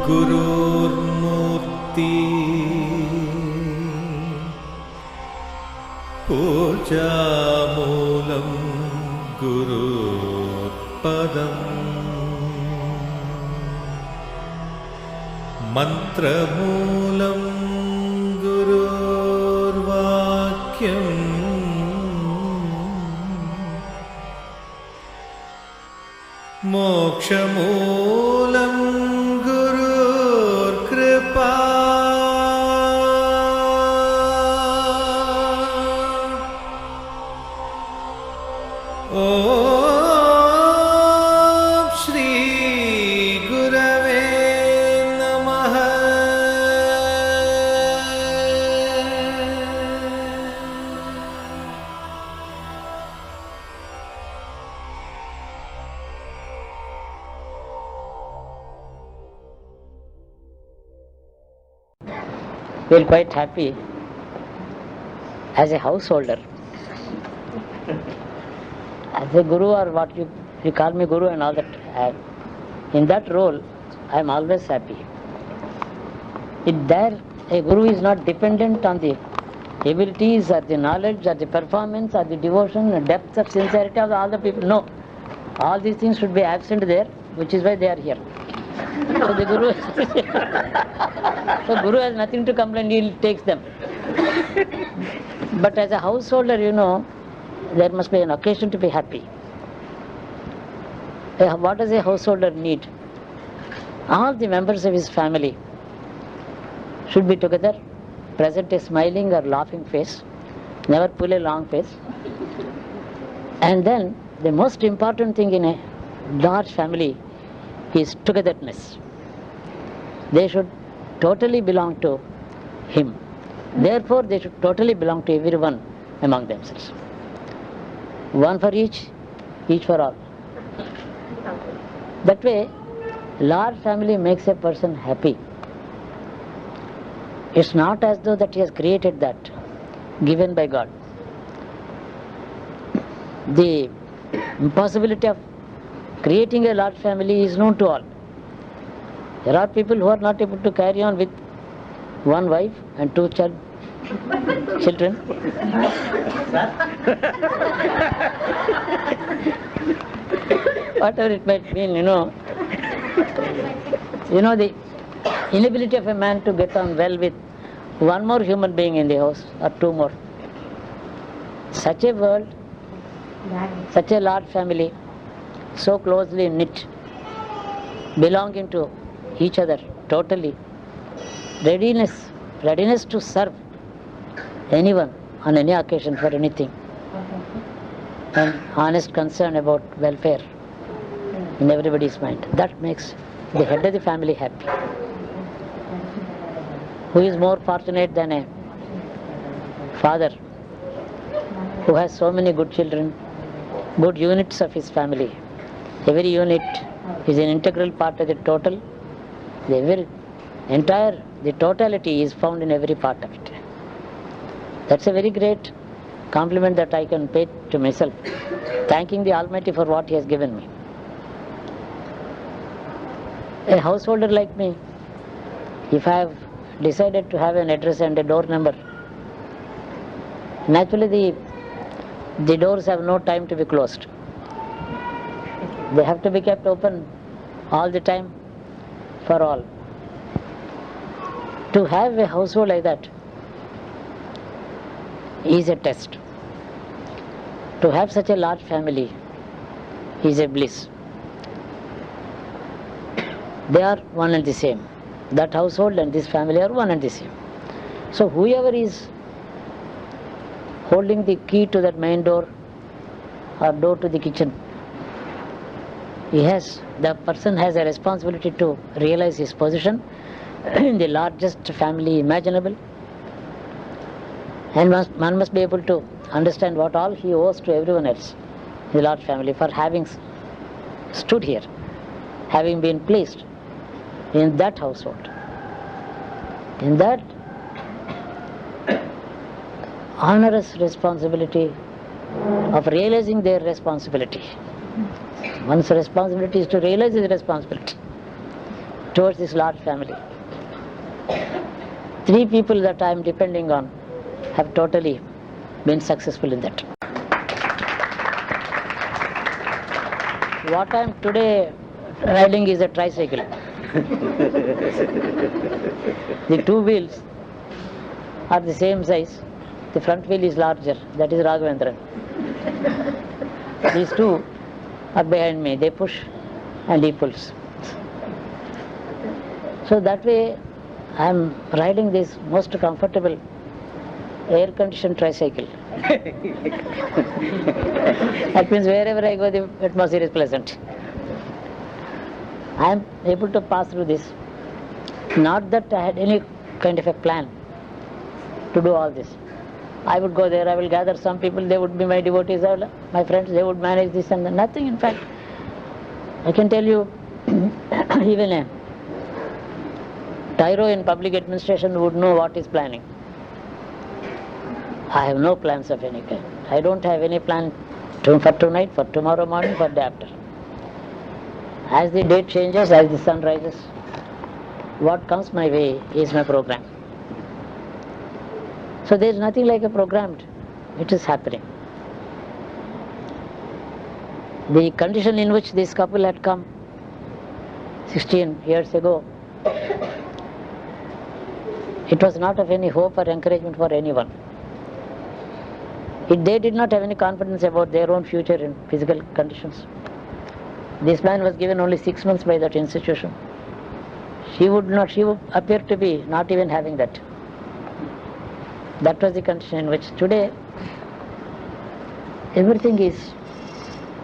गुरुर्मूर्ति पूजामूलं गुरुपदम् मन्त्रमूलं गुरुर्वाक्यम् मोक्षमूलं गुरुर्कृपा ॐ श्री गुरवे नमः। Feel quite happy as a householder. As a guru, or what you call me guru and all that, in that role I am always happy. A guru is not dependent on the abilities or the knowledge or the performance or the devotion and depth of sincerity of all the people. No, all these things should be absent there, which is why they are here. So the guru so guru has nothing to complain, he takes them. But as a householder, there must be an occasion to be happy. What does a householder need? All the members of his family should be together, present a smiling or laughing face, never pull a long face. And then the most important thing in a large family is togetherness. They should totally belong to him. Therefore, they should totally belong to everyone among themselves. One for each for all. That way, large family makes a person happy. It's not as though that he has created that, given by God. The impossibility of creating a large family is known to all. There are people who are not able to carry on with one wife and two children. Whatever it might mean, the inability of a man to get on well with one more human being in the house or two more. Such a world, such a large family, so closely knit, belonging to each other totally, readiness to serve anyone on any occasion for anything, and honest concern about welfare in everybody's mind. That makes the head of the family happy. Who is more fortunate than a father who has so many good children, good units of his family? Every unit is an integral part of the total. The totality is found in every part of it. That's a very great compliment that I can pay to myself, thanking the Almighty for what He has given me. A householder like me, if I have decided to have an address and a door number, naturally the doors have no time to be closed. They have to be kept open all the time for all. To have a household like that is a test. To have such a large family is a bliss. They are one and the same. That household and this family are one and the same. So whoever is holding the key to that main door or door to the kitchen, the person has a responsibility to realize his position in the largest family imaginable, and one must be able to understand what all he owes to everyone else in the large family for having stood here, having been placed in that household, in that onerous responsibility of realizing their responsibility. One's responsibility is to realize his responsibility. towards this large family. 3 people that I am depending on have totally been successful in that. What I am today riding is a tricycle. The 2 wheels are the same size. The front wheel is larger. That is Raghavendran. These 2 are behind me. They push and he pulls. So that way I am riding this most comfortable air-conditioned tricycle. That means wherever I go, the atmosphere is pleasant. I am able to pass through this. Not that I had any kind of a plan to do all this. I would go there, I will gather some people, they would be my devotees, my friends, they would manage this and that. Nothing, in fact. I can tell you, even a tyro in public administration would know what is planning. I have no plans of any kind. I don't have any plan for tonight, for tomorrow morning, for day after. As the day changes, as the sun rises, what comes my way is my program. So there is nothing like a programmed. It is happening. The condition in which this couple had come 16 years ago, it was not of any hope or encouragement for anyone. They did not have any confidence about their own future in physical conditions. This man was given only 6 months by that institution. She would appear to be not even having that. That was the condition in which today everything is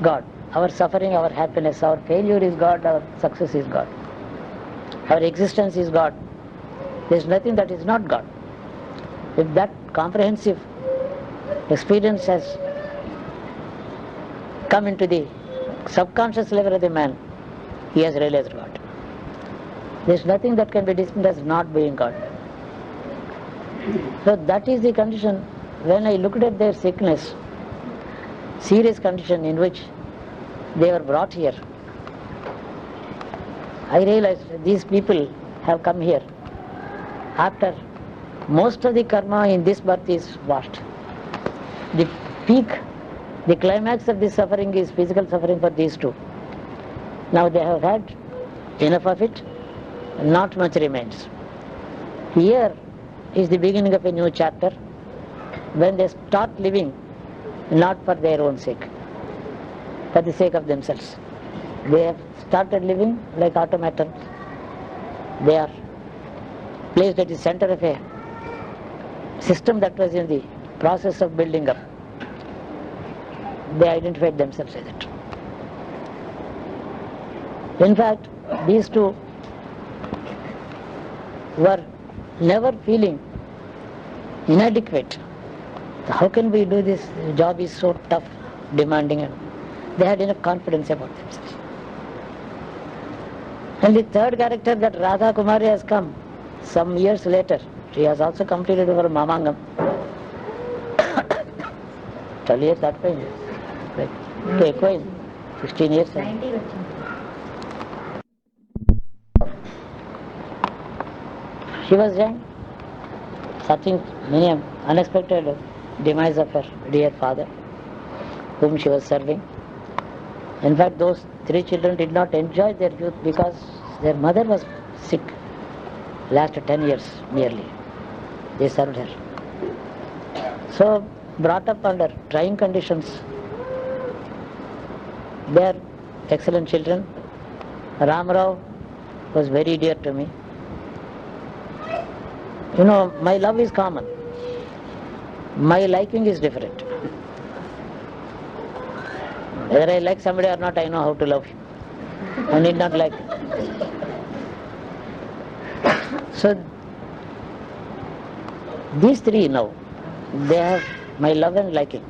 God. Our suffering, our happiness, our failure is God, our success is God. Our existence is God. There is nothing that is not God. If that comprehensive experience has come into the subconscious level of the man, he has realized God. There is nothing that can be dismissed as not being God. So that is the condition. When I looked at their sickness, serious condition in which they were brought here, I realized these people have come here after most of the karma in this birth is washed. The peak, the climax of this suffering is physical suffering for these 2. Now they have had enough of it, not much remains. Here is the beginning of a new chapter when they start living not for their own sake, for the sake of themselves. They have started living like automatons. They are placed at the center of a system that was in the process of building up. They identified themselves with it. In fact, these 2 were never feeling inadequate. How can we do this? The job is so tough, demanding, and they had enough confidence about themselves. And the third character, that Radha Kumari, has come some years later. She has also completed her Mamangam. 12 years that way. To equine, 16 years. 90 She was young, suffering many unexpected demise of her dear father, whom she was serving. In fact, those 3 children did not enjoy their youth because their mother was sick. Lasted 10 years nearly. They served her. So, brought up under trying conditions. They are excellent children. Ramarao was very dear to me. You know, my love is common. My liking is different. Whether I like somebody or not, I know how to love him. I need not like him. So, these 3 now, they have my love and liking.